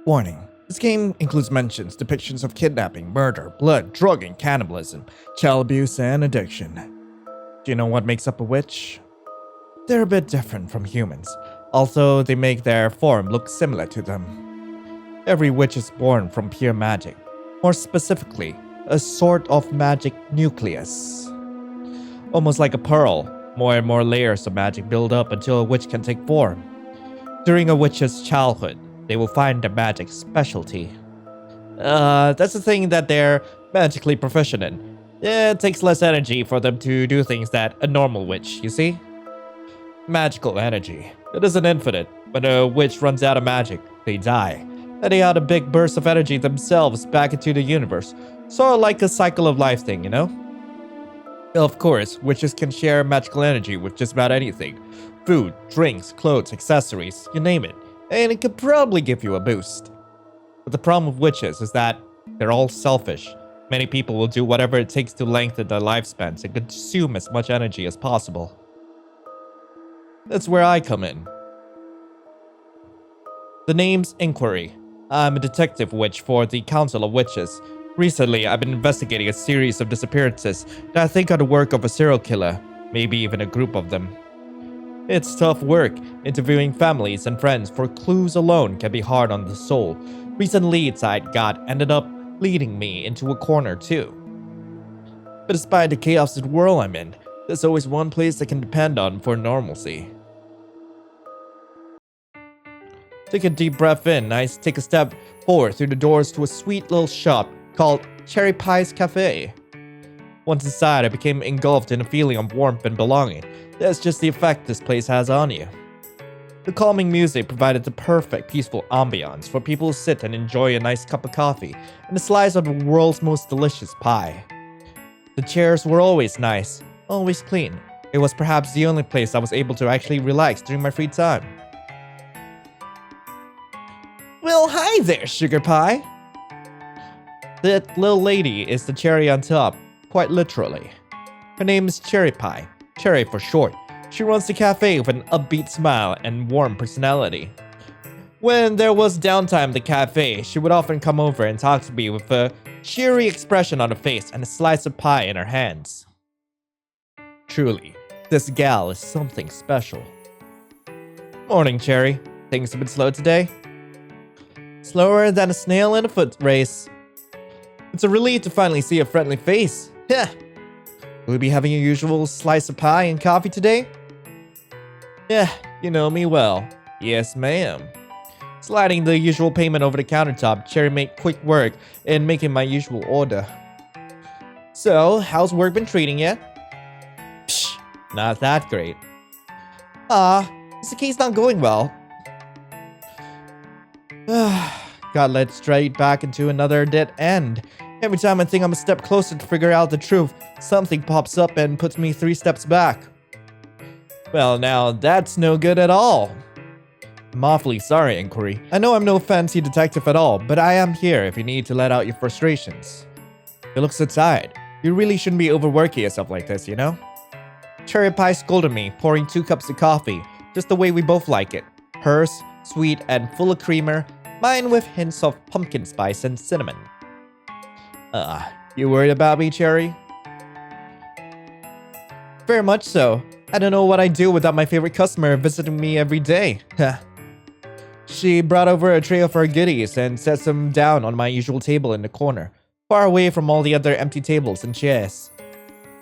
Warning. This game includes mentions, depictions of kidnapping, murder, blood, drugging, cannibalism, child abuse, and addiction. Do you know what makes up a witch? They're a bit different from humans, although they make their form look similar to them. Every witch is born from pure magic, more specifically, a sort of magic nucleus. Almost like a pearl, more and more layers of magic build up until a witch can take form. During a witch's childhood, they will find their magic specialty. That's the thing that they're magically proficient in. It takes less energy for them to do things that a normal witch, you see? Magical energy. It isn't infinite. When a witch runs out of magic, they die, letting out a big burst of energy themselves back into the universe. Sort of like a cycle of life thing, you know? Of course, witches can share magical energy with just about anything. Food, drinks, clothes, accessories, you name it. And it could probably give you a boost. But the problem with witches is that they're all selfish. Many people will do whatever it takes to lengthen their lifespans and consume as much energy as possible. That's where I come in. The name's Inquiry. I'm a detective witch for the Council of Witches. Recently, I've been investigating a series of disappearances that I think are the work of a serial killer, maybe even a group of them. It's tough work. Interviewing families and friends for clues alone can be hard on the soul. Recent leads I got ended up leading me into a corner too. But despite the chaotic world I'm in, there's always one place I can depend on for normalcy. Take a deep breath in. I take a step forward through the doors to a sweet little shop called Cherrywitched Cafe. Once inside, I became engulfed in a feeling of warmth and belonging. That's just the effect this place has on you. The calming music provided the perfect peaceful ambiance for people to sit and enjoy a nice cup of coffee and a slice of the world's most delicious pie. The chairs were always nice, always clean. It was perhaps the only place I was able to actually relax during my free time. Well, hi there, sugar pie. That little lady is the cherry on top, quite literally. Her name is Cherry Pie. Cherry for short. She runs the cafe with an upbeat smile and warm personality. When there was downtime at the cafe, she would often come over and talk to me with a cheery expression on her face and a slice of pie in her hands. Truly, this gal is something special. Morning, Cherry. Things have been slow today? Slower than a snail in a foot race. It's a relief to finally see a friendly face. Heh. Will you be having your usual slice of pie and coffee today? Yeah, you know me well. Yes, ma'am. Sliding the usual payment over the countertop, Cherry made quick work in making my usual order. So, how's work been treating you? Psh, not that great. Is the case not going well? Got led straight back into another dead end. Every time I think I'm a step closer to figure out the truth, something pops up and puts me 3 steps back. Well, now that's no good at all. I'm awfully sorry, Inquiry. I know I'm no fancy detective at all, but I am here if you need to let out your frustrations. You look so tired. You really shouldn't be overworking yourself like this, you know? Cherry Pie scolded me, pouring 2 cups of coffee, just the way we both like it. Hers, sweet and full of creamer, mine with hints of pumpkin spice and cinnamon. You worried about me, Cherry? Very much so. I don't know what I'd do without my favorite customer visiting me every day. She brought over a tray of her goodies and set some down on my usual table in the corner, far away from all the other empty tables and chairs.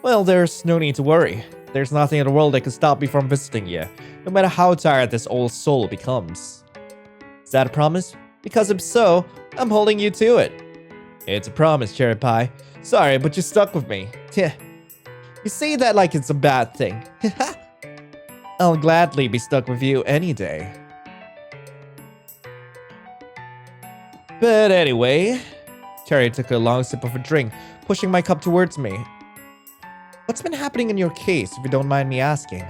Well, there's no need to worry. There's nothing in the world that can stop me from visiting you, no matter how tired this old soul becomes. Is that a promise? Because if so, I'm holding you to it. It's a promise, Cherry Pie. Sorry, but you're stuck with me. You say that like it's a bad thing. I'll gladly be stuck with you any day. But anyway, Cherry took a long sip of a drink, pushing my cup towards me. What's been happening in your case, if you don't mind me asking?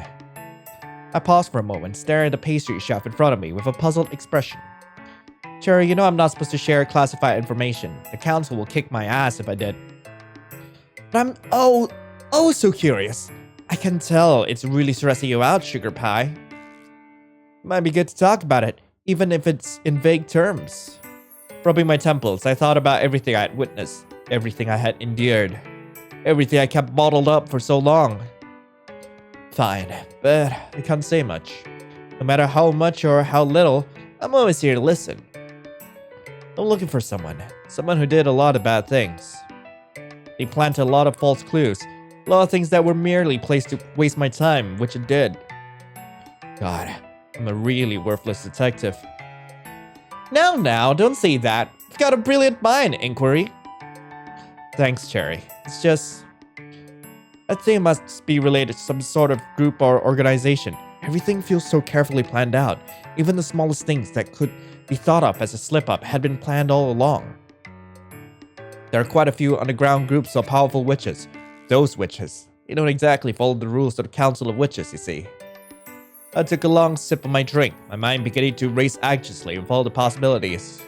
I paused for a moment, staring at the pastry shelf in front of me with a puzzled expression. Cherry, you know I'm not supposed to share classified information. The council will kick my ass if I did. But I'm oh so curious. I can tell it's really stressing you out, Sugar Pie. Might be good to talk about it, even if it's in vague terms. Rubbing my temples, I thought about everything I had witnessed, everything I had endured, everything I kept bottled up for so long. Fine, but I can't say much. No matter how much or how little, I'm always here to listen. I'm looking for someone who did a lot of bad things. They planted a lot of false clues, a lot of things that were merely placed to waste my time, which it did. God, I'm a really worthless detective. Now, don't say that. You've got a brilliant mind, Inquiry. Thanks, Cherry. It's just... I think it must be related to some sort of group or organization. Everything feels so carefully planned out. Even the smallest things that could be thought of as a slip-up had been planned all along. There are quite a few underground groups of powerful witches. Those witches. They don't exactly follow the rules of the Council of Witches, you see. I took a long sip of my drink, my mind beginning to race anxiously with all the possibilities.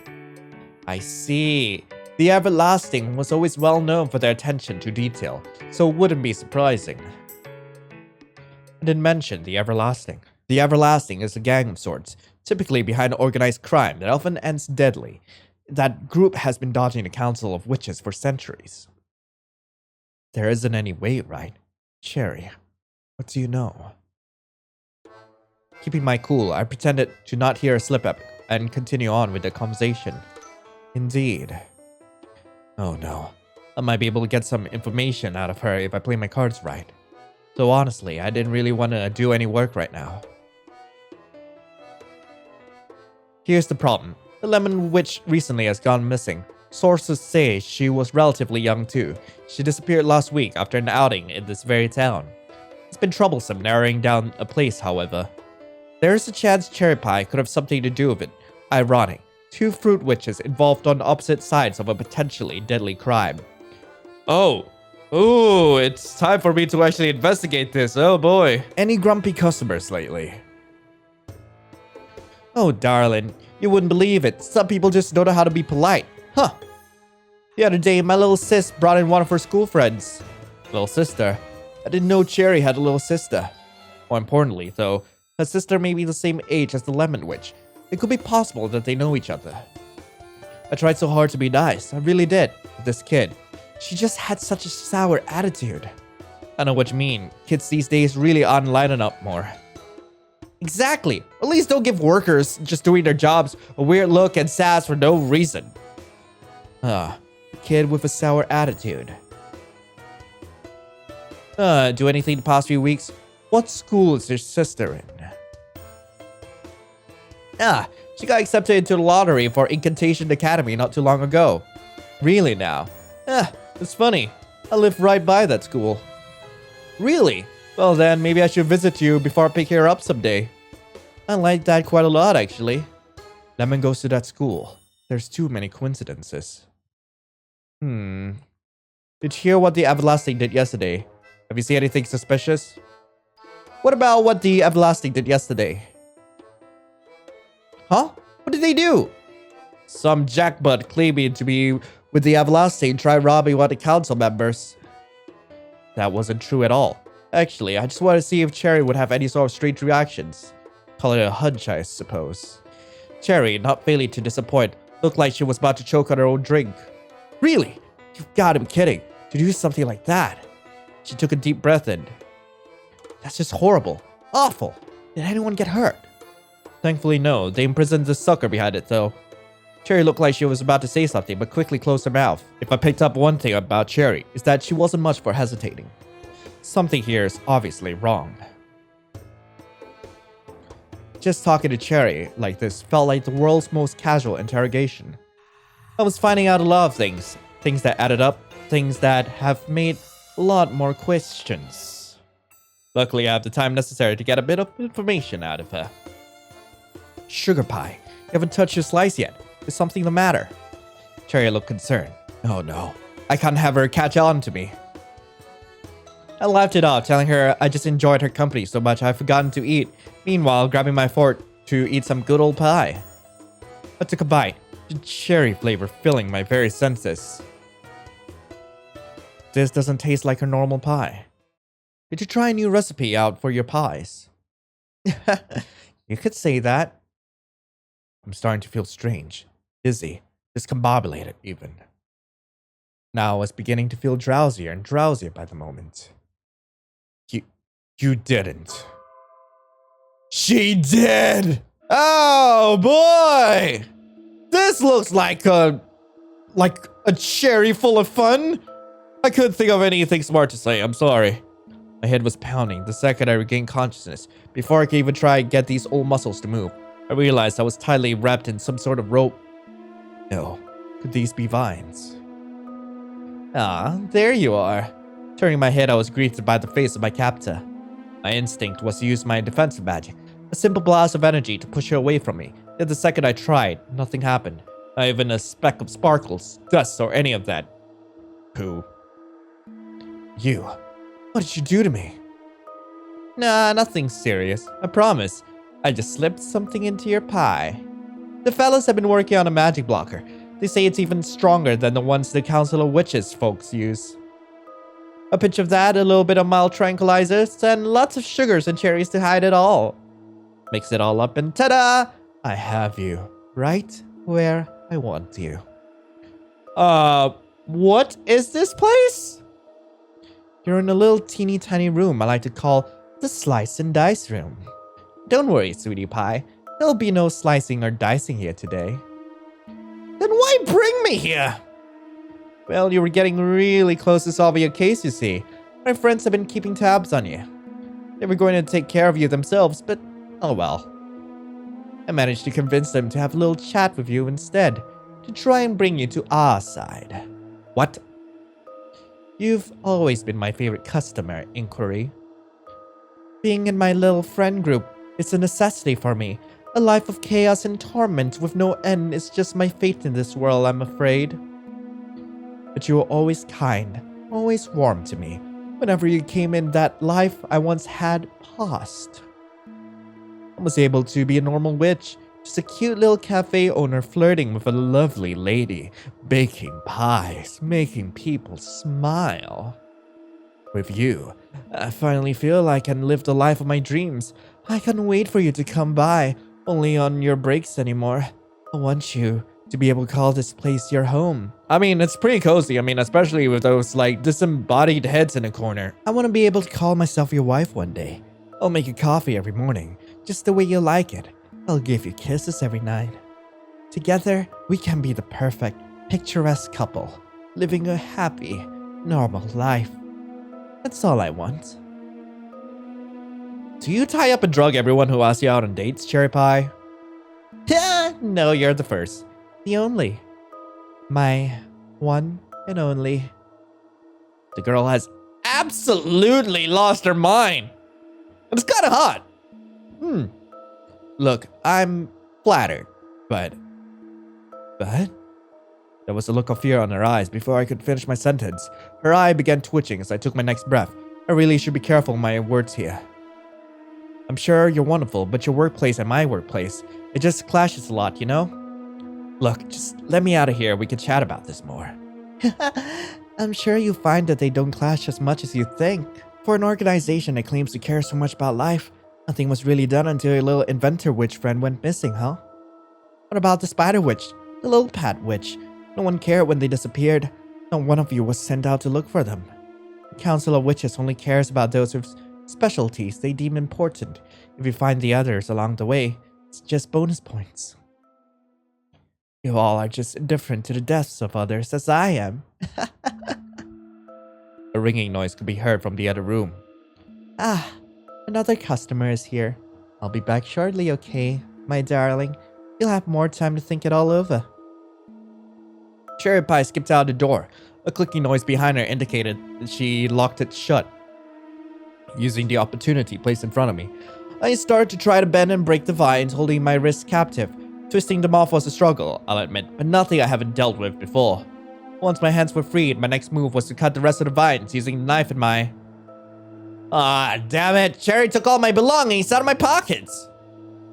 I see. The Everlasting was always well known for their attention to detail, so it wouldn't be surprising. I didn't mention the Everlasting. The Everlasting is a gang of sorts, typically behind organized crime that often ends deadly. That group has been dodging the Council of Witches for centuries. There isn't any way, right? Cherry, what do you know? Keeping my cool, I pretended to not hear a slip-up and continue on with the conversation. Indeed. Oh no, I might be able to get some information out of her if I play my cards right. So honestly, I didn't really want to do any work right now. Here's the problem. The Lemon Witch recently has gone missing. Sources say she was relatively young too. She disappeared last week after an outing in this very town. It's been troublesome narrowing down a place, however. There is a chance Cherry Pie could have something to do with it. Ironic. Two fruit witches involved on opposite sides of a potentially deadly crime. Oh, it's time for me to actually investigate this. Oh boy. Any grumpy customers lately? Oh, darling, you wouldn't believe it. Some people just don't know how to be polite. Huh. The other day, my little sis brought in one of her school friends. Little sister? I didn't know Cherry had a little sister. More importantly, though, her sister may be the same age as the Lemon Witch. It could be possible that they know each other. I tried so hard to be nice, I really did, with this kid. She just had such a sour attitude. I know what you mean. Kids these days really ought to lighten up more. Exactly. At least don't give workers just doing their jobs a weird look and sass for no reason. A kid with a sour attitude. Do anything the past few weeks? What school is your sister in? She got accepted into the lottery for Incantation Academy not too long ago. Really now? It's funny. I live right by that school. Really? Well then, maybe I should visit you before I pick her up someday. I like that quite a lot, actually. Lemon goes to that school. There's too many coincidences. Did you hear what the Everlasting did yesterday? Have you seen anything suspicious? What about what the Everlasting did yesterday? Huh? What did they do? Some jackbutt claiming to be with the Everlasting tried robbing one of the council members. That wasn't true at all. Actually, I just wanted to see if Cherry would have any sort of strange reactions. Call it a hunch, I suppose. Cherry, not failing to disappoint, looked like she was about to choke on her own drink. Really? You've got to be kidding. To do something like that. She took a deep breath in. That's just horrible. Awful. Did anyone get hurt? Thankfully, no. They imprisoned the sucker behind it, though. Cherry looked like she was about to say something, but quickly closed her mouth. If I picked up one thing about Cherry, it's that she wasn't much for hesitating. Something here is obviously wrong. Just talking to Cherry like this felt like the world's most casual interrogation. I was finding out a lot of things. Things that added up. Things that have made a lot more questions. Luckily, I have the time necessary to get a bit of information out of her. Sugar Pie, you haven't touched your slice yet. Is something the matter? Cherry looked concerned. Oh no, I can't have her catch on to me. I laughed it off, telling her I just enjoyed her company so much I'd forgotten to eat, meanwhile grabbing my fork to eat some good old pie. I took a bite, the cherry flavor filling my very senses. This doesn't taste like a normal pie. Did you try a new recipe out for your pies? You could say that. I'm starting to feel strange, dizzy, discombobulated even. Now I was beginning to feel drowsier and drowsier by the moment. You didn't. She did! Oh boy! This looks like a cherry full of fun. I couldn't think of anything smart to say, I'm sorry. My head was pounding the second I regained consciousness. Before I could even try and get these old muscles to move, I realized I was tightly wrapped in some sort of rope. No, could these be vines? Ah, there you are. Turning my head, I was greeted by the face of my captor. My instinct was to use my defensive magic, a simple blast of energy to push her away from me. Yet the second I tried, nothing happened. Not even a speck of sparkles, dust, or any of that. Who? You. What did you do to me? Nah, nothing serious. I promise. I just slipped something into your pie. The fellas have been working on a magic blocker. They say it's even stronger than the ones the Council of Witches folks use. A pinch of that, a little bit of mild tranquilizers, and lots of sugars and cherries to hide it all. Mix it all up and ta-da! I have you right where I want you. What is this place? You're in a little teeny tiny room I like to call the slice and dice room. Don't worry, sweetie pie. There'll be no slicing or dicing here today. Then why bring me here? Well, you were getting really close to solving your case, you see. My friends have been keeping tabs on you. They were going to take care of you themselves, but oh well. I managed to convince them to have a little chat with you instead, to try and bring you to our side. What? You've always been my favorite customer, Inquiry. Being in my little friend group is a necessity for me. A life of chaos and torment with no end is just my fate in this world, I'm afraid. But you were always kind, always warm to me. Whenever you came in, that life I once had paused. I was able to be a normal witch, just a cute little cafe owner flirting with a lovely lady, baking pies, making people smile. With you, I finally feel like I can live the life of my dreams. I can't wait for you to come by, only on your breaks anymore. I want you to be able to call this place your home. I mean, it's pretty cozy. I mean, especially with those, like, disembodied heads in a corner. I want to be able to call myself your wife one day. I'll make you coffee every morning, just the way you like it. I'll give you kisses every night. Together, we can be the perfect, picturesque couple, living a happy, normal life. That's all I want. Do you tie up and drug everyone who asks you out on dates, Cherry Pie? No, you're the first. The only. My one and only. The girl has absolutely lost her mind. It's kind of hot. Look, I'm flattered, but... There was a look of fear on her eyes before I could finish my sentence. Her eye began twitching as I took my next breath. I really should be careful with my words here. I'm sure you're wonderful, but your workplace and my workplace, it just clashes a lot, you know? Look, just let me out of here. We can chat about this more. I'm sure you find that they don't clash as much as you think. For an organization that claims to care so much about life, nothing was really done until your little inventor witch friend went missing, huh? What about the spider witch, the little pat witch? No one cared when they disappeared. Not one of you was sent out to look for them. The Council of Witches only cares about those with specialties they deem important. If you find the others along the way, it's just bonus points. You all are just indifferent to the deaths of others as I am. A ringing noise could be heard from the other room. Ah, another customer is here. I'll be back shortly, okay, my darling? You'll have more time to think it all over. Cherry Pie skipped out the door. A clicking noise behind her indicated that she locked it shut. Using the opportunity placed in front of me, I started to try to bend and break the vines holding my wrists captive. Twisting them off was a struggle, I'll admit, but nothing I haven't dealt with before. Once my hands were freed, my next move was to cut the rest of the vines using the knife in my... Ah, damn it! Cherry took all my belongings out of my pockets!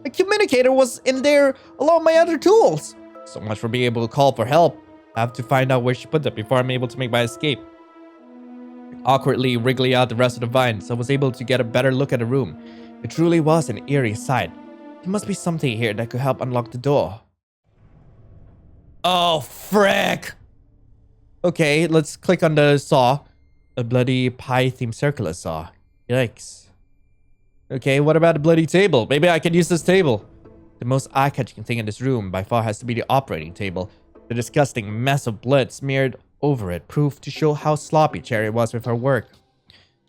My communicator was in there along with my other tools. So much for being able to call for help. I have to find out where she put them before I'm able to make my escape. Awkwardly wriggling out the rest of the vines, I was able to get a better look at the room. It truly was an eerie sight. There must be something here that could help unlock the door. Oh, frick. Okay, let's click on the saw. A bloody pie-themed circular saw. Yikes. Okay, what about the bloody table? Maybe I can use this table. The most eye-catching thing in this room by far has to be the operating table. The disgusting mess of blood smeared over it proved to show how sloppy Cherry was with her work.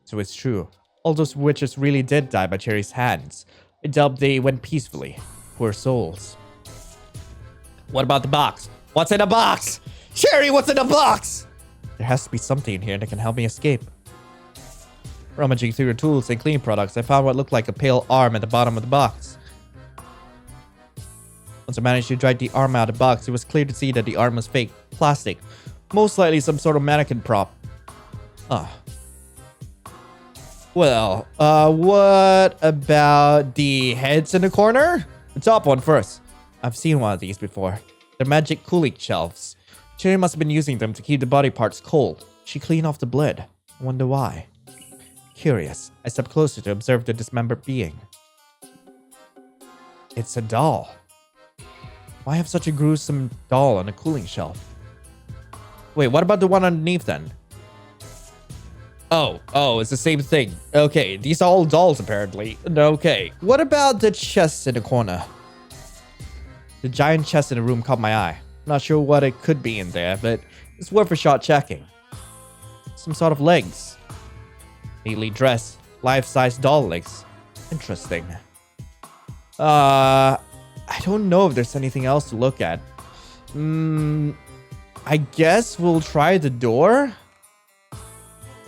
So it's true. All those witches really did die by Cherry's hands. I doubt they went peacefully. Poor souls. What about the box? What's in the box? Cherry, what's in the box? There has to be something in here that can help me escape. Rummaging through the tools and cleaning products, I found what looked like a pale arm at the bottom of the box. Once I managed to drag the arm out of the box, it was clear to see that the arm was fake, plastic, most likely some sort of mannequin prop. Well, what about the heads in the corner? The top one first. I've seen one of these before. They're magic cooling shelves. Cherry must have been using them to keep the body parts cold. She cleaned off the blood. I wonder why. Curious, I stepped closer to observe the dismembered being. It's a doll. Why have such a gruesome doll on a cooling shelf? Wait, what about the one underneath then? Oh, it's the same thing. Okay, these are all dolls apparently. Okay, what about the chest in the corner? The giant chest in the room caught my eye. Not sure what it could be in there, but it's worth a shot checking. Some sort of legs. Neatly dressed, life-size doll legs. Interesting. I don't know if there's anything else to look at. I guess we'll try the door?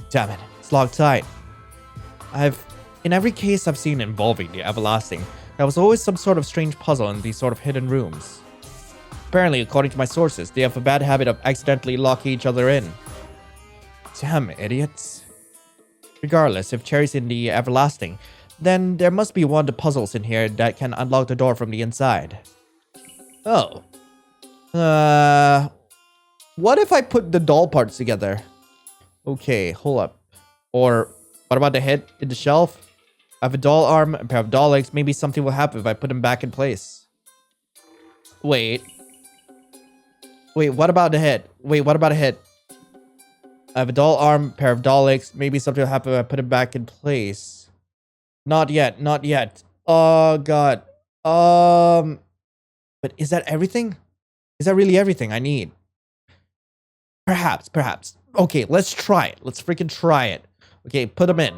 Damn it, it's locked tight. In every case I've seen involving the everlasting, there was always some sort of strange puzzle in these sort of hidden rooms. Apparently, according to my sources, they have a bad habit of accidentally locking each other in. Damn idiots. Regardless, if Cherry's in the everlasting, then there must be one of the puzzles in here that can unlock the door from the inside. Oh. What if I put the doll parts together? Okay, hold up. Or what about the head in the shelf? I have a doll arm, a pair of doll legs. Maybe something will happen if I put them back in place. Wait, what about the head? What about a head? I have a doll arm, pair of doll legs. Maybe something will happen if I put it back in place. Not yet. Oh, God. But is that everything? Is that really everything I need? Perhaps. Okay, let's try it. Let's freaking try it. Okay, put them in.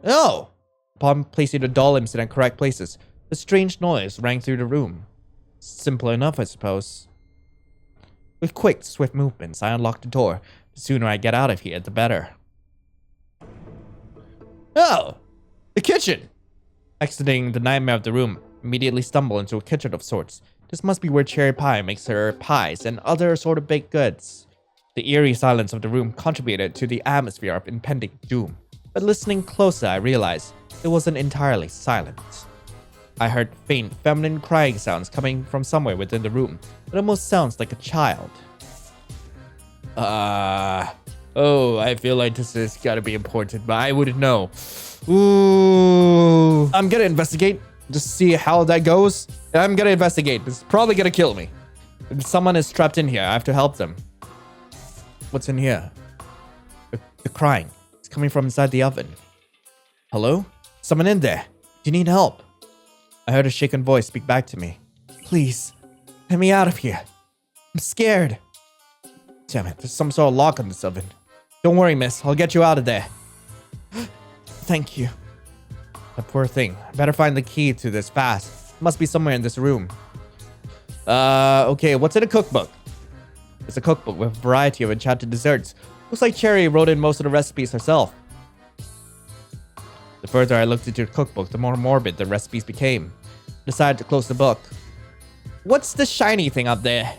Oh! Upon placing the doll limbs in the correct places, a strange noise rang through the room. Simple enough, I suppose. With quick, swift movements, I unlocked the door. The sooner I get out of here, the better. Oh! The kitchen! Exiting the nightmare of the room, immediately stumble into a kitchen of sorts. This must be where Cherry Pie makes her pies and other sort of baked goods. The eerie silence of the room contributed to the atmosphere of impending doom. But listening closer, I realized it wasn't entirely silent. I heard faint, feminine crying sounds coming from somewhere within the room. It almost sounds like a child. Oh, I feel like this has gotta be important, but I wouldn't know. Ooh. I'm gonna investigate, just see how that goes. I'm gonna investigate. This is probably gonna kill me. If someone is trapped in here, I have to help them. What's in here? The crying. It's coming from inside the oven. Hello? Someone in there. Do you need help? I heard a shaken voice speak back to me. Please, let me out of here. I'm scared. Damn it, there's some sort of lock on this oven. Don't worry, miss. I'll get you out of there. Thank you. That poor thing. I better find the key to this fast. It must be somewhere in this room. Okay, what's in the cookbook? It's a cookbook with a variety of enchanted desserts. Looks like Cherry wrote in most of the recipes herself. The further I looked into the cookbook, the more morbid the recipes became. I decided to close the book. What's the shiny thing up there?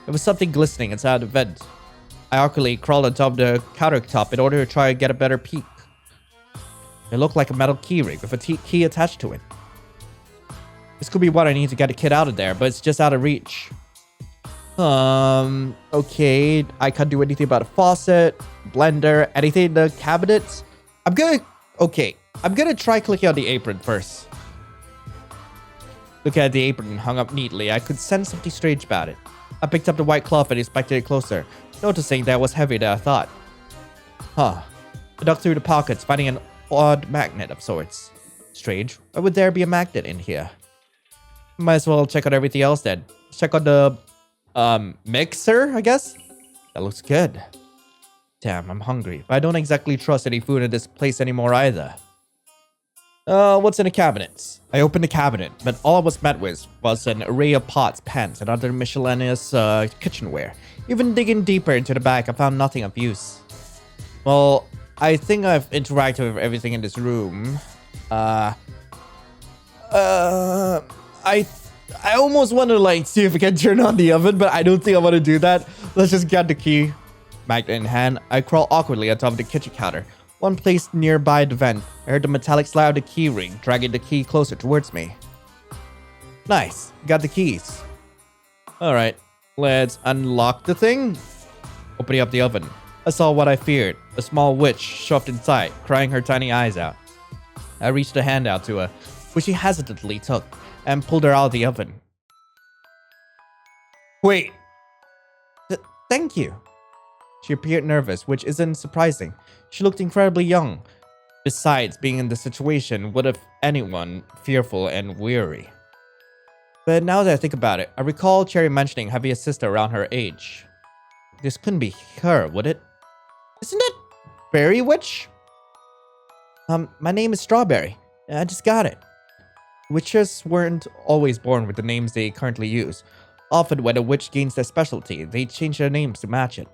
There was something glistening inside the vent. I awkwardly crawled on top of the countertop in order to try and get a better peek. It looked like a metal key ring with a key attached to it. This could be what I need to get a kid out of there, but it's just out of reach. Okay, I can't do anything about a faucet, blender, anything in the cabinets. I'm gonna try clicking on the apron first. Looking at the apron hung up neatly, I could sense something strange about it. I picked up the white cloth and inspected it closer, noticing that it was heavier than I thought. Huh. I dug through the pockets, finding an odd magnet of sorts. Strange. Why would there be a magnet in here? Might as well check out everything else then. Check out the mixer, I guess? That looks good. Damn, I'm hungry, but I don't exactly trust any food in this place anymore either. What's in the cabinets? I opened the cabinet, but all I was met with was an array of pots, pans, and other miscellaneous kitchenware. Even digging deeper into the bag, I found nothing of use. Well, I think I've interacted with everything in this room. I almost want to like see if I can turn on the oven, but I don't think I want to do that. Let's just get the key. Magnet in hand, I crawl awkwardly on top of the kitchen counter. One placed nearby the vent. I heard the metallic slide of the key ring, dragging the key closer towards me. Nice, got the keys. Alright, let's unlock the thing. Opening up the oven, I saw what I feared. A small witch shoved inside, crying her tiny eyes out. I reached a hand out to her, which she hesitantly took, and pulled her out of the oven. Wait. Thank you. She appeared nervous, which isn't surprising. She looked incredibly young. Besides, being in the situation would have anyone fearful and weary. But now that I think about it, I recall Cherry mentioning having a sister around her age. This couldn't be her, would it? Isn't it Berry Witch? My name is Strawberry. I just got it. Witches weren't always born with the names they currently use. Often when a witch gains their specialty, they change their names to match it.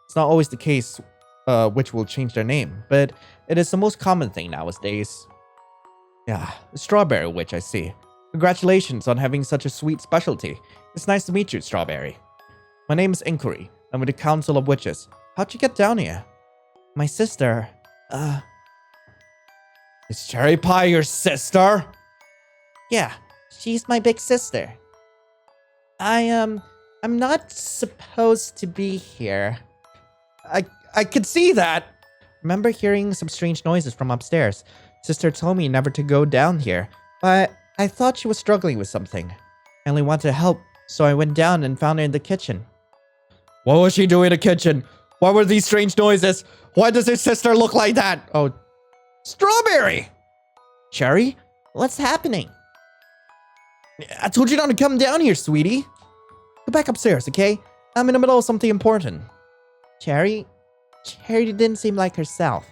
It's not always the case which will change their name, but it is the most common thing nowadays. Yeah, the Strawberry Witch, I see. Congratulations on having such a sweet specialty. It's nice to meet you, Strawberry. My name is Inquiry. I'm with the Council of Witches. How'd you get down here? My sister, Is Cherry Pie your sister? Yeah, she's my big sister. I'm not supposed to be here. I could see that. Remember hearing some strange noises from upstairs. Sister told me never to go down here, but I thought she was struggling with something. I only wanted to help, so I went down and found her in the kitchen. What was she doing in the kitchen? What were these strange noises? Why does her sister look like that? Oh, Strawberry! Cherry? What's happening? I told you not to come down here, sweetie. Go back upstairs, okay? I'm in the middle of something important. Cherry didn't seem like herself.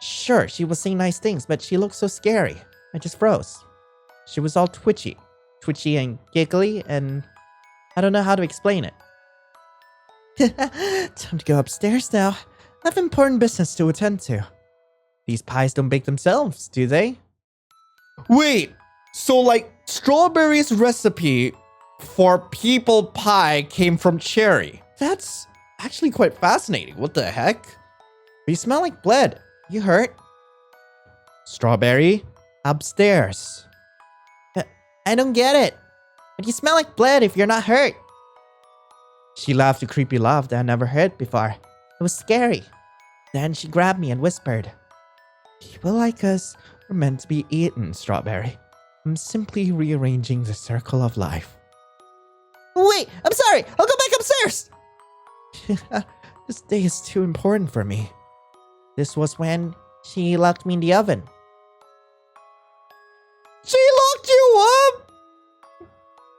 Sure, she was saying nice things, but she looked so scary. I just froze. She was all twitchy and giggly, and I don't know how to explain it. Time to go upstairs now. I have important business to attend to. These pies don't bake themselves, do they? Wait, so like Strawberry's recipe for people pie came from Cherry. That's actually quite fascinating. What the heck? You smell like blood. You hurt? Strawberry, upstairs. I don't get it. But you smell like blood if you're not hurt. She laughed a creepy laugh that I never heard before. It was scary. Then she grabbed me and whispered, "People like us were meant to be eaten, Strawberry. I'm simply rearranging the circle of life." Wait, I'm sorry. I'll go back upstairs. This day is too important for me. This was when she locked me in the oven. She locked you up?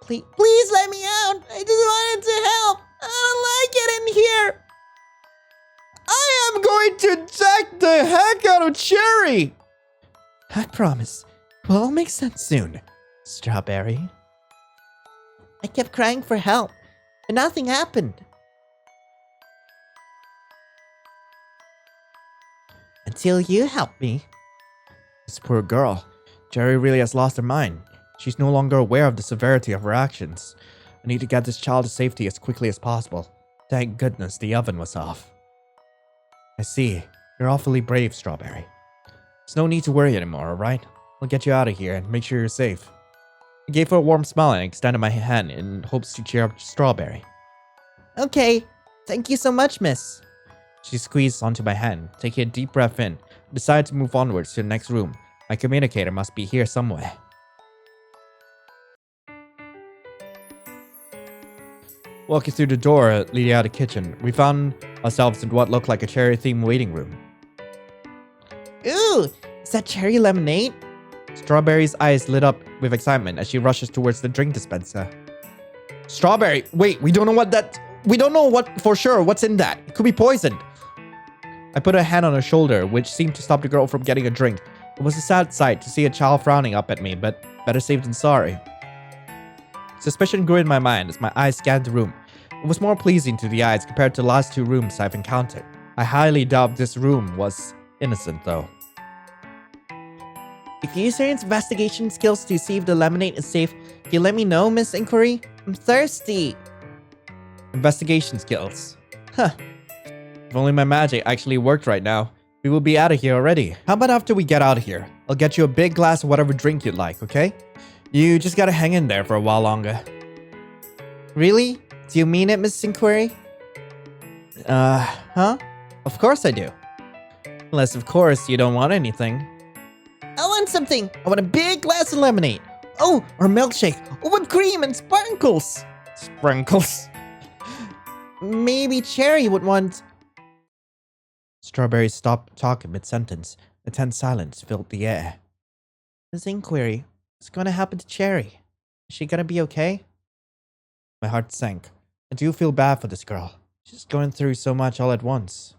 Please let me out. I just wanted to help. I don't like it in here. I am going to jack the heck out of Cherry. I promise. It will all make sense soon, Strawberry. I kept crying for help, but nothing happened. Until you helped me. This poor girl. Cherry really has lost her mind. She's no longer aware of the severity of her actions. I need to get this child to safety as quickly as possible. Thank goodness the oven was off. I see. You're awfully brave, Strawberry. There's no need to worry anymore, alright? I'll get you out of here and make sure you're safe. I gave her a warm smile and extended my hand in hopes to cheer up Strawberry. Okay. Thank you so much, miss. She squeezed onto my hand, taking a deep breath in, and decided to move onwards to the next room. My communicator must be here somewhere. Walking through the door leading out of the kitchen, we found ourselves in what looked like a cherry-themed waiting room. Ooh, is that cherry lemonade? Strawberry's eyes lit up with excitement as she rushes towards the drink dispenser. Strawberry, wait, we don't know what for sure what's in that. It could be poisoned. I put a hand on her shoulder, which seemed to stop the girl from getting a drink. It was a sad sight to see a child frowning up at me, but better safe than sorry. Suspicion grew in my mind as my eyes scanned the room. It was more pleasing to the eyes compared to the last two rooms I've encountered. I highly doubt this room was innocent, though. If you use your investigation skills to see if the lemonade is safe, can you let me know, Miss Inquiry? I'm thirsty. Investigation skills. Huh. If only my magic actually worked right now, we will be out of here already. How about after we get out of here, I'll get you a big glass of whatever drink you'd like, okay? You just gotta hang in there for a while longer. Really? Do you mean it, Miss Inquiry? Huh? Of course I do. Unless, of course, you don't want anything. I want something. I want a big glass of lemonade. Oh, or milkshake. Oh, with cream and sprinkles. Sprinkles? Maybe Cherry would want... Strawberry stopped talking mid-sentence. A tense silence filled the air. Miss Inquiry, what's going to happen to Cherry? Is she going to be okay? My heart sank. I do feel bad for this girl. She's going through so much all at once.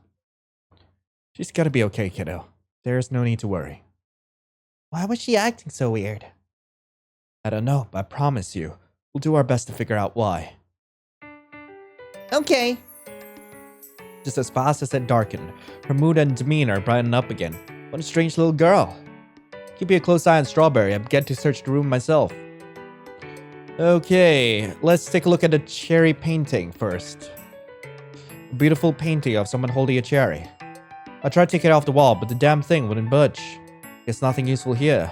She's gotta be okay, kiddo. There's no need to worry. Why was she acting so weird? I don't know, but I promise you, we'll do our best to figure out why. Okay. Just as fast as it darkened, her mood and demeanor brightened up again. What a strange little girl. Keeping a close eye on Strawberry, I began to search the room myself. Okay, let's take a look at the cherry painting first. A beautiful painting of someone holding a cherry. I tried to take it off the wall, but the damn thing wouldn't budge. Guess nothing useful here.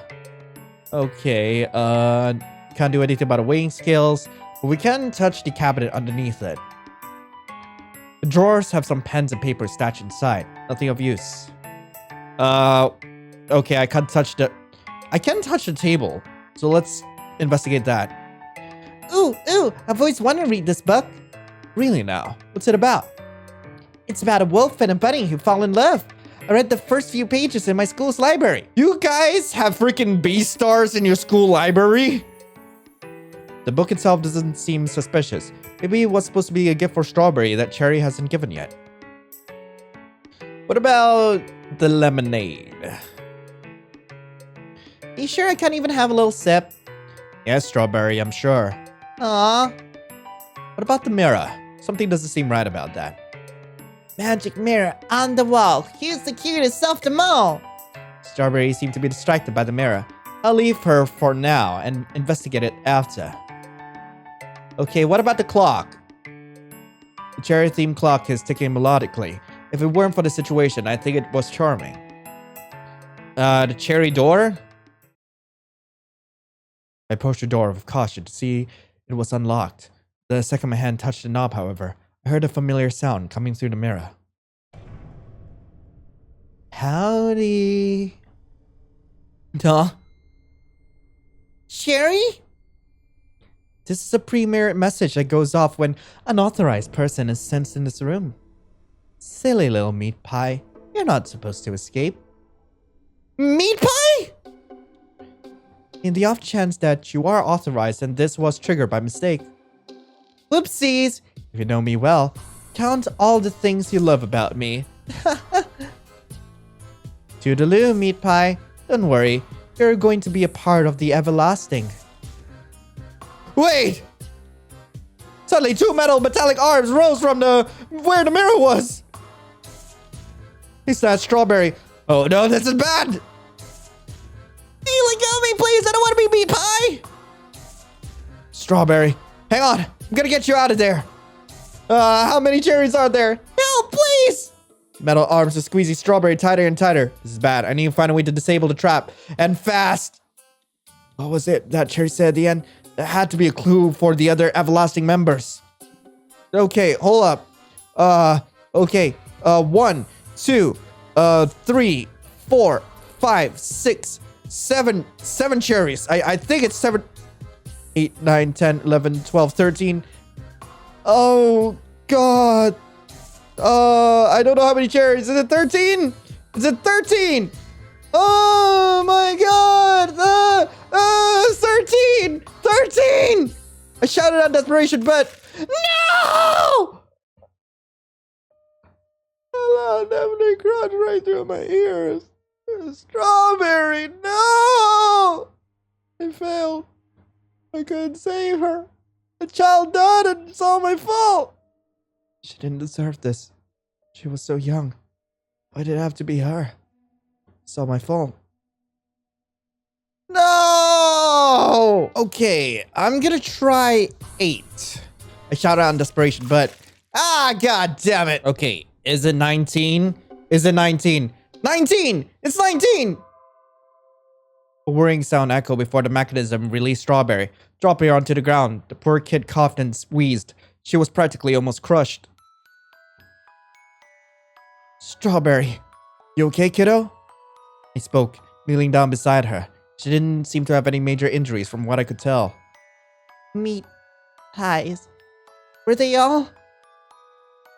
Okay, can't do anything about the weighing scales, but we can touch the cabinet underneath it. The drawers have some pens and paper stashed inside. Nothing of use. Okay, I can touch the table. So let's investigate that. Ooh, I've always wanted to read this book. Really now? What's it about? It's about a wolf and a bunny who fall in love. I read the first few pages in my school's library. You guys have freaking B-stars in your school library? The book itself doesn't seem suspicious. Maybe it was supposed to be a gift for Strawberry that Cherry hasn't given yet. What about the lemonade? You sure I can't even have a little sip? Yes, Strawberry, I'm sure. Aww. What about the mirror? Something doesn't seem right about that. Magic mirror on the wall. Here's the cutest of them all. Strawberry seemed to be distracted by the mirror. I'll leave her for now and investigate it after. Okay, what about the clock? The cherry-themed clock is ticking melodically. If it weren't for the situation, I think it was charming. The cherry door? I approached the door with caution to see it was unlocked. The second my hand touched the knob, however, I heard a familiar sound coming through the mirror. Howdy. Duh. Cherry? This is a pre-mirrored message that goes off when an unauthorized person is sensed in this room. Silly little meat pie. You're not supposed to escape. Meat pie? In the off chance that you are authorized and this was triggered by mistake. Whoopsies. If you know me well, count all the things you love about me. Toodaloo, meat pie. Don't worry, you're going to be a part of the everlasting. Wait! Suddenly, two metallic arms rose from where the mirror was. He snatched Strawberry. Oh no, this is bad! Let go of me, please. I don't want to be meat pie. Strawberry, hang on. I'm gonna get you out of there. How many cherries are there? Help, please! Metal arms are squeezing Strawberry tighter and tighter. This is bad. I need to find a way to disable the trap. And fast! What was it that Cherry said at the end? That had to be a clue for the other everlasting members. Okay, hold up. Okay. 1, 2, 3, 4, 5, 6, 7 cherries. I think it's 7, 8, 9, 10, 11, 12, 13. Oh, God. I don't know how many cherries. Is it 13? Is it 13? Oh, my God. 13. 13. I shouted out desperation, but no! A definitely crunch right through my ears. Strawberry, no! I failed. I couldn't save her. The child died and it's all my fault. She didn't deserve this. She was so young. Why did it have to be her? It's all my fault. No! Okay, I'm gonna try 8. I shouted out in desperation, but god damn it. Okay, is it 19? Is it 19? 19! It's 19! A whirring sound echoed before the mechanism released Strawberry, dropping her onto the ground. The poor kid coughed and wheezed. She was practically almost crushed. Strawberry, you okay, kiddo? I spoke, kneeling down beside her. She didn't seem to have any major injuries from what I could tell. Meat pies. Were they all?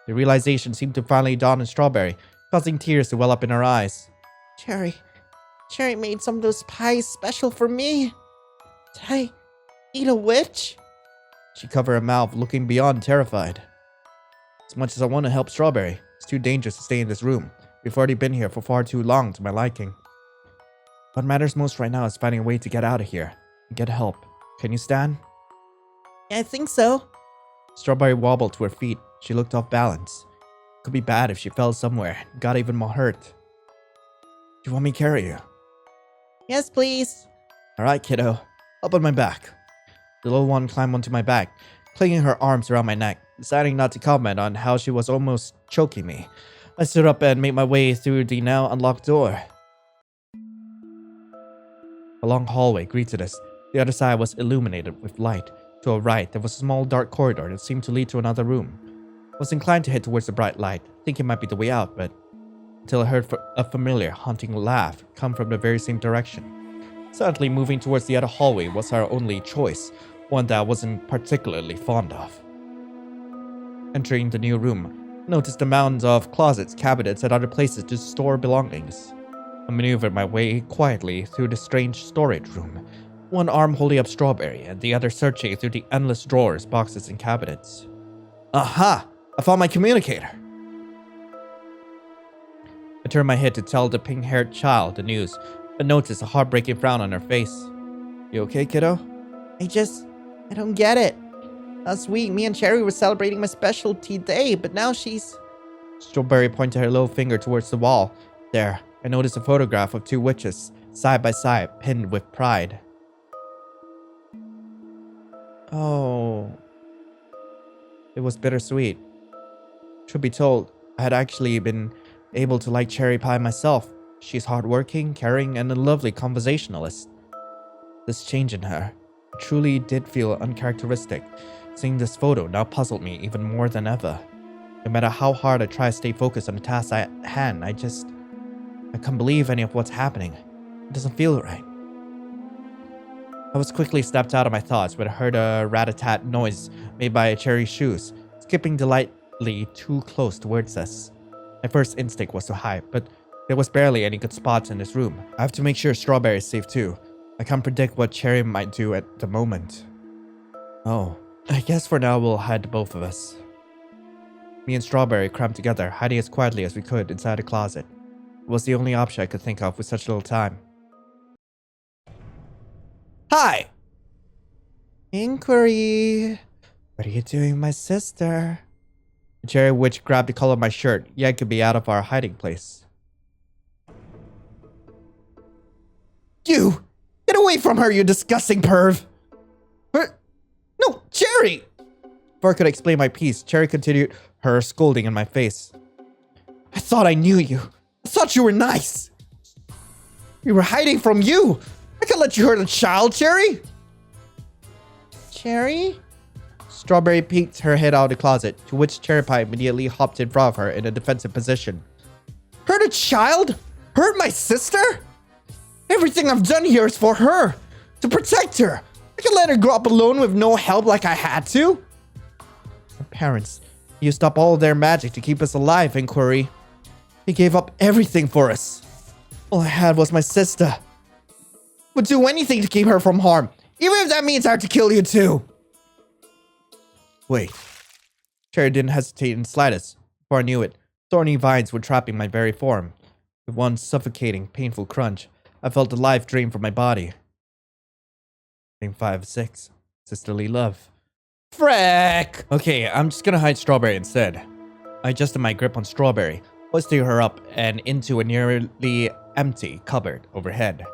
The realization seemed to finally dawn on Strawberry, causing tears to well up in her eyes. Cherry made some of those pies special for me. Did I eat a witch? She covered her mouth, looking beyond terrified. As much as I want to help Strawberry, it's too dangerous to stay in this room. We've already been here for far too long to my liking. What matters most right now is finding a way to get out of here and get help. Can you stand? Yeah, I think so. Strawberry wobbled to her feet. She looked off balance. Could be bad if she fell somewhere and got even more hurt. Do you want me to carry you? Yes, please. Alright, kiddo. Up on my back. The little one climbed onto my back, clinging her arms around my neck, deciding not to comment on how she was almost choking me. I stood up and made my way through the now unlocked door. A long hallway greeted us. The other side was illuminated with light. To our right, there was a small dark corridor that seemed to lead to another room. I was inclined to head towards the bright light, thinking it might be the way out, but until I heard a familiar, haunting laugh come from the very same direction. Sadly, moving towards the other hallway was our only choice, one that I wasn't particularly fond of. Entering the new room, I noticed the mounds of closets, cabinets, and other places to store belongings. I maneuvered my way quietly through the strange storage room, one arm holding up Strawberry and the other searching through the endless drawers, boxes, and cabinets. Aha! I found my communicator! I turned my head to tell the pink-haired child the news, but noticed a heartbreaking frown on her face. You okay, kiddo? I don't get it. Last week, me and Cherry were celebrating my specialty day, but now she's... Strawberry pointed her little finger towards the wall. There, I noticed a photograph of 2 witches, side by side, pinned with pride. Oh. It was bittersweet. Truth be told, I had actually been able to like Cherry Pie myself. She's hardworking, caring, and a lovely conversationalist. This change in her truly did feel uncharacteristic. Seeing this photo now puzzled me even more than ever. No matter how hard I try to stay focused on the task at hand, I can't believe any of what's happening. It doesn't feel right. I was quickly snapped out of my thoughts when I heard a rat-a-tat noise made by Cherry's shoes, skipping delightfully too close towards us. My first instinct was to hide, but there was barely any good spots in this room. I have to make sure Strawberry is safe too. I can't predict what Cherry might do at the moment. Oh, I guess for now we'll hide both of us. Me and Strawberry crammed together, hiding as quietly as we could inside a closet. It was the only option I could think of with such little time. Hi! Inquiry. What are you doing, my sister? The Cherrywitched grabbed the collar of my shirt, yanked me out of our hiding place. You! Get away from her, you disgusting perv! No, Cherry! Before I could explain my piece, Cherry continued her scolding in my face. I thought I knew you. I thought you were nice. We were hiding from you. I can't let you hurt a child, Cherry. Cherry? Strawberry peeked her head out of the closet, to which Cherry Pie immediately hopped in front of her in a defensive position. Hurt a child? Hurt my sister? Everything I've done here is for her, to protect her. I can let her grow up alone with no help like I had to. parents. He used up all their magic to keep us alive, Inquiry. He gave up everything for us. All I had was my sister. Would do anything to keep her from harm, even if that means I have to kill you too. Wait. Cherry didn't hesitate in the slightest. Before I knew it, thorny vines were trapping my very form. With one suffocating, painful crunch, I felt the life drain from my body. Frame 5 of 6. Sisterly love. Frick! Okay, I'm just gonna hide Strawberry instead. I adjusted my grip on Strawberry, hoisting her up and into a nearly empty cupboard overhead.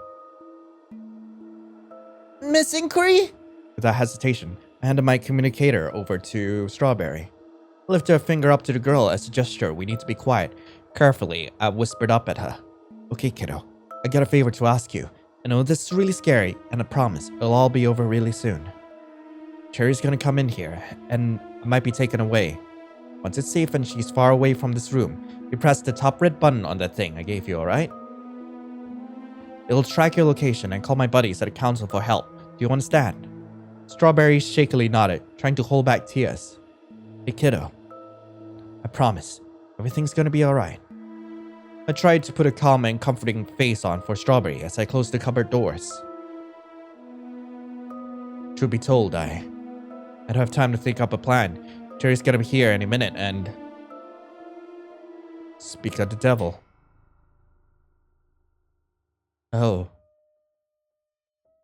Miss Inquiry? Without hesitation, I handed my communicator over to Strawberry. I lifted a finger up to the girl as a gesture. We need to be quiet. Carefully, I whispered up at her. Okay, kiddo. I got a favor to ask you. I know this is really scary, and I promise it'll all be over really soon. Cherry's gonna come in here, and I might be taken away. Once it's safe and she's far away from this room, you press the top red button on that thing I gave you, alright? It'll track your location and call my buddies at the council for help. Do you understand? Strawberry shakily nodded, trying to hold back tears. Hey kiddo, I promise, everything's gonna be alright. I tried to put a calm and comforting face on for Strawberry as I closed the cupboard doors. Truth be told, I don't have time to think up a plan. Cherry's gonna be here any minute and... Speak of the devil. Oh.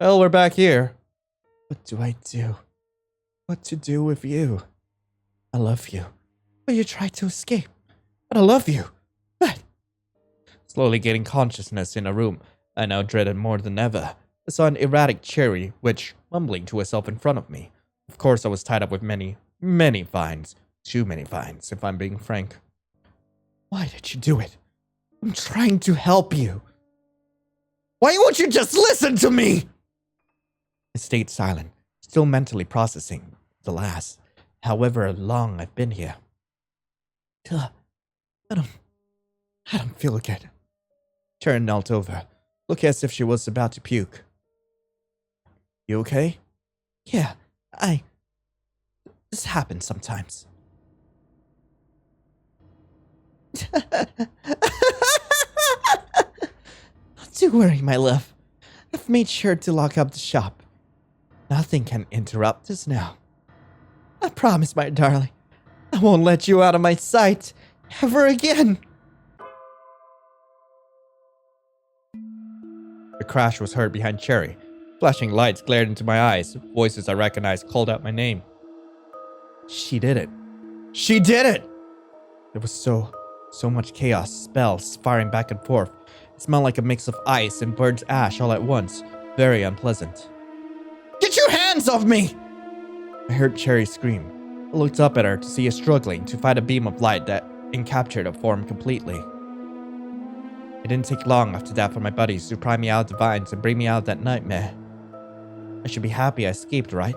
Well, we're back here. What do I do? What to do with you? I love you. But you tried to escape. But I love you. But... Slowly gaining consciousness in a room I now dreaded more than ever, I saw an erratic Cherrywitched mumbling to herself in front of me. Of course, I was tied up with many vines. Too many vines, if I'm being frank. Why did you do it? I'm trying to help you. Why won't you just listen to me? I stayed silent, still mentally processing the last, however long I've been here. I don't feel good. Sharon knelt over, looking as if she was about to puke. You okay? Yeah, this happens sometimes. Not to worry, my love. I've made sure to lock up the shop. Nothing can interrupt us now. I promise, my darling, I won't let you out of my sight ever again. The crash was heard behind Cherry. Flashing lights glared into my eyes. Voices I recognized called out my name. She did it. She did it! There was so much chaos, spells firing back and forth. It smelled like a mix of ice and bird's ash all at once. Very unpleasant. Get your hands off me! I heard Cherry scream. I looked up at her to see her struggling to fight a beam of light that encaptured her form completely. It didn't take long after that for my buddies to pry me out of the vines and bring me out of that nightmare. I should be happy I escaped, right?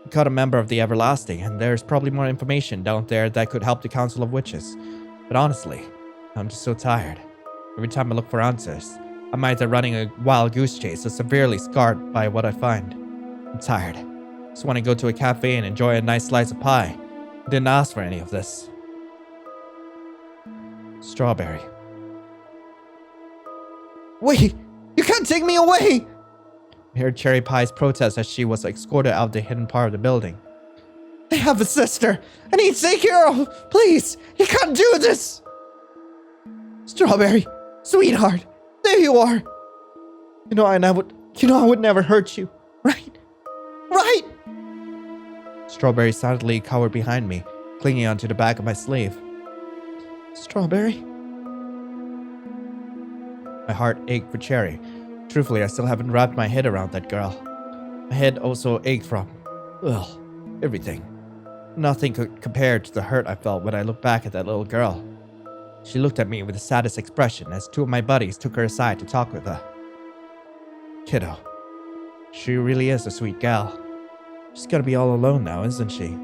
I caught a member of the Everlasting, and there's probably more information down there that could help the Council of Witches. But honestly, I'm just so tired. Every time I look for answers, I'm either running a wild goose chase or severely scarred by what I find. I'm tired. Just want to go to a cafe and enjoy a nice slice of pie. I didn't ask for any of this. Strawberry. Wait! You can't take me away! I heard Cherry Pie's protest as she was escorted out of the hidden part of the building. I have a sister! I need to take care of! Please! You can't do this! Strawberry! Sweetheart! There you are! I would never hurt you, right? Right? Strawberry silently cowered behind me, clinging onto the back of my sleeve. Strawberry? My heart ached for Cherry. Truthfully, I still haven't wrapped my head around that girl. My head also ached from, everything. Nothing could compare to the hurt I felt when I looked back at that little girl. She looked at me with the saddest expression as two of my buddies took her aside to talk with her. Kiddo, she really is a sweet gal. She's gonna be all alone now, isn't she?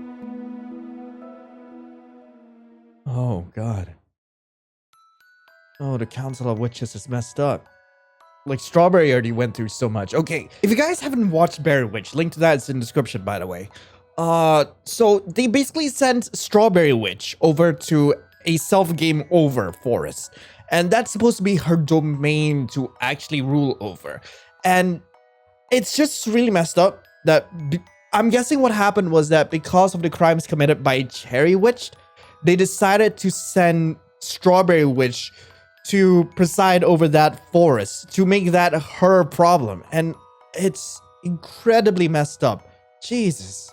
Oh, God. Oh, the Council of Witches is messed up. Like, Strawberry already went through so much. Okay, if you guys haven't watched Berry Witch, link to that is in the description, by the way. So they basically sent Strawberry Witch over to a self-game over forest. And that's supposed to be her domain to actually rule over. And it's just really messed up that I'm guessing what happened was that because of the crimes committed by Cherrywitched, they decided to send Strawberry Witch to preside over that forest, to make that her problem. And it's incredibly messed up. Jesus.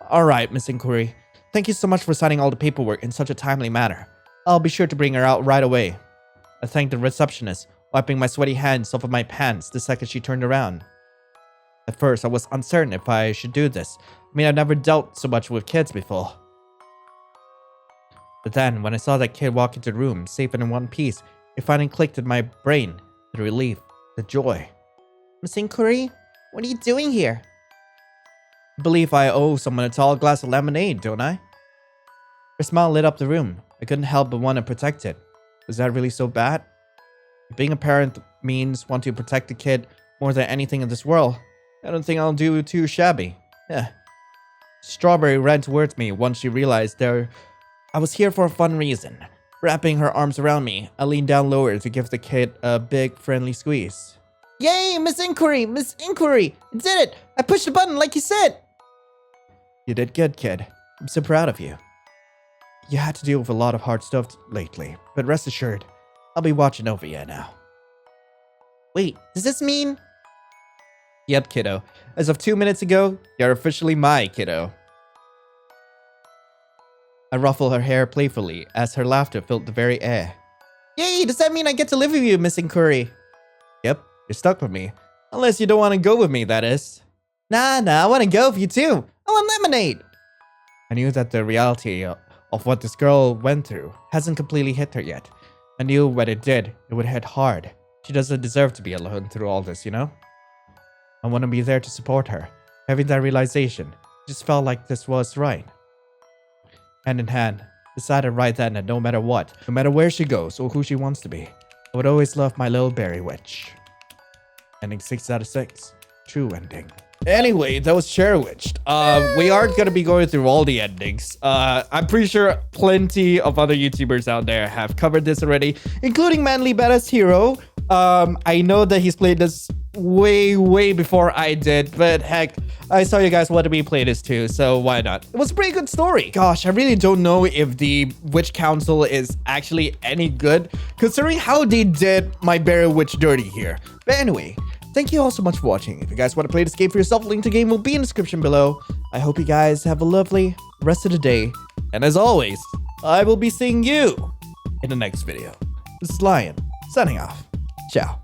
All right, Miss Inquiry. Thank you so much for signing all the paperwork in such a timely manner. I'll be sure to bring her out right away. I thanked the receptionist, wiping my sweaty hands off of my pants the second she turned around. At first, I was uncertain if I should do this. I mean, I've never dealt so much with kids before. But then, when I saw that kid walk into the room, safe and in one piece, it finally clicked in my brain. The relief, the joy. Miss Inquiry, what are you doing here? I believe I owe someone a tall glass of lemonade, don't I? Her smile lit up the room. I couldn't help but want to protect it. Was that really so bad? If being a parent means wanting to protect the kid more than anything in this world, I don't think I'll do too shabby. Yeah. Strawberry ran towards me once she realized I was here for a fun reason. Wrapping her arms around me, I leaned down lower to give the kid a big, friendly squeeze. Yay, Miss Inquiry! Miss Inquiry! I did it! I pushed the button like you said! You did good, kid. I'm so proud of you. You had to deal with a lot of hard stuff lately, but rest assured, I'll be watching over you now. Wait, does this mean... Yep, kiddo. As of 2 minutes ago, you're officially my kiddo. I ruffled her hair playfully as her laughter filled the very air. Yay, does that mean I get to live with you, Miss Inquiry? Yep, you're stuck with me. Unless you don't want to go with me, that is. Nah, I want to go with you too. I want lemonade. I knew that the reality of what this girl went through hasn't completely hit her yet. I knew when it did, it would hit hard. She doesn't deserve to be alone through all this, you know? I want to be there to support her. Having that realization, just felt like this was right. Hand in hand, decided right then that no matter what, no matter where she goes or who she wants to be, I would always love my little berry witch. Ending 6 out of 6. True ending. Anyway, that was Cherrywitched. We aren't gonna be going through all the endings. I'm pretty sure plenty of other YouTubers out there have covered this already, including Manly Badass Hero. I know that he's played this way before I did, but heck, I saw you guys wanted me to play this too, so why not? It was a pretty good story. Gosh, I really don't know if the Witch Council is actually any good, considering how they did my Berry Witch dirty here. But anyway, thank you all so much for watching. If you guys want to play this game for yourself, link to the game will be in the description below. I hope you guys have a lovely rest of the day. And as always, I will be seeing you in the next video. This is Lion, signing off. Ciao.